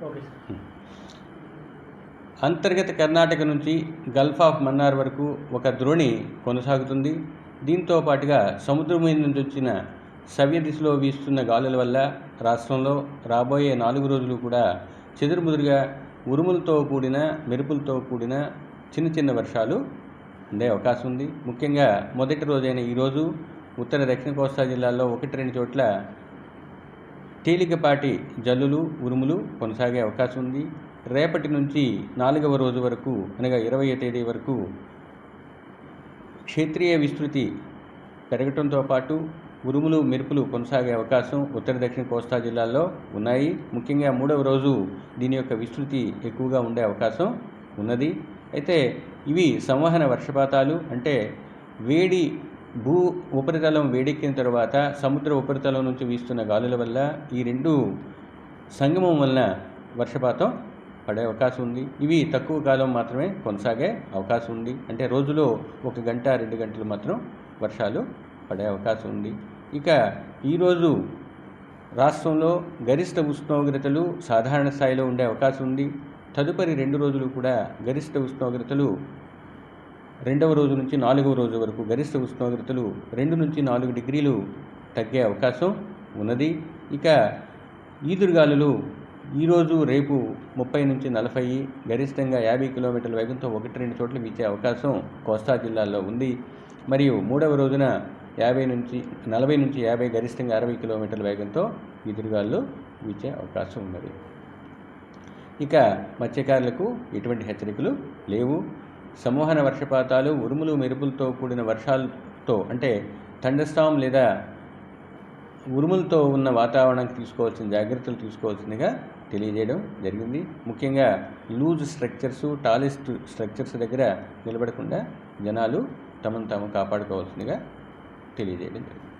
Okay sir. అంతర్గత కర్ణాటక నుంచి Gulf of Mannar వరకు ఒక ద్రోణి కొనసాగుతుంది. దీంతో పాటుగా సముద్రం మీద నుంచి వచ్చిన సవ్య దిశలో వీస్తున్న గాలుల వల్ల రాష్ట్రంలో రాబోయే 4 రోజులు కూడా చెదురుముదురుగా ఉరుములతో కూడిన మెరుపులతో కూడిన చిన్న చిన్న వర్షాలు ఉండే అవకాశం ఉంది. ముఖ్యంగా మొదటి రోజైన ఈరోజు ఉత్తర దక్షిణ కోస్తా జిల్లాల్లో 1-2 చోట్ల తేలికపాటి జల్లులు ఉరుములు కొనసాగే అవకాశం ఉంది. రేపటి నుంచి 4వ రోజు వరకు అనగా 20వ తేదీ వరకు క్షేత్రీయ విస్తృతి పెరగటంతో పాటు ఉరుములు మెరుపులు కొనసాగే అవకాశం ఉత్తర దక్షిణ కోస్తా జిల్లాల్లో ఉన్నాయి. ముఖ్యంగా 3వ రోజు దీని యొక్క విస్తృతి ఎక్కువగా ఉండే అవకాశం ఉన్నది. అయితే ఇవి సంవహన వర్షపాతాలు, అంటే వేడి భూ ఉపరితలం వేడెక్కిన తర్వాత సముద్ర ఉపరితలం నుంచి వీస్తున్న గాలుల వల్ల ఈ రెండు సంగమం వలన వర్షపాతం పడే అవకాశం ఉంది. ఇవి తక్కువ కాలం మాత్రమే కొనసాగే అవకాశం ఉంది. అంటే రోజులో 1 గంట 2 గంటలు మాత్రం వర్షాలు పడే అవకాశం ఉంది. ఇక ఈరోజు రాష్ట్రంలో గరిష్ట ఉష్ణోగ్రతలు సాధారణ స్థాయిలో ఉండే అవకాశం ఉంది. తదుపరి 2 రోజులు కూడా గరిష్ట ఉష్ణోగ్రతలు 2వ రోజు నుంచి 4వ రోజు వరకు గరిష్ట ఉష్ణోగ్రతలు 2 నుంచి 4 డిగ్రీలు తగ్గే అవకాశం ఉన్నది. ఇక ఈదురుగాలులు ఈరోజు రేపు 30 నుంచి 40, గరిష్టంగా 50 కిలోమీటర్ల వేగంతో 1-2 చోట్ల వీచే అవకాశం కోస్తా జిల్లాల్లో ఉంది. మరియు 3వ రోజున 40 నుంచి 50, గరిష్టంగా 60 కిలోమీటర్ల వేగంతో ఈదురుగాలు వీచే అవకాశం ఉన్నది. ఇక మత్స్యకారులకు ఎటువంటి హెచ్చరికలు లేవు. సంవహన వర్షపాతాలు ఉరుములు మెరుపులతో కూడిన వర్షాలతో, అంటే థండర్స్టార్మ్ లేదా ఉరుములతో ఉన్న వాతావరణానికి తీసుకోవాల్సిన జాగ్రత్తలు తీసుకోవాల్సిందిగా తెలియజేయడం జరిగింది. ముఖ్యంగా లూజ్ స్ట్రక్చర్స్, టాలెస్ట్ స్ట్రక్చర్స్ దగ్గర నిలబడకుండా జనాలు తమను తాము కాపాడుకోవాల్సిందిగా తెలియజేయడం జరిగింది.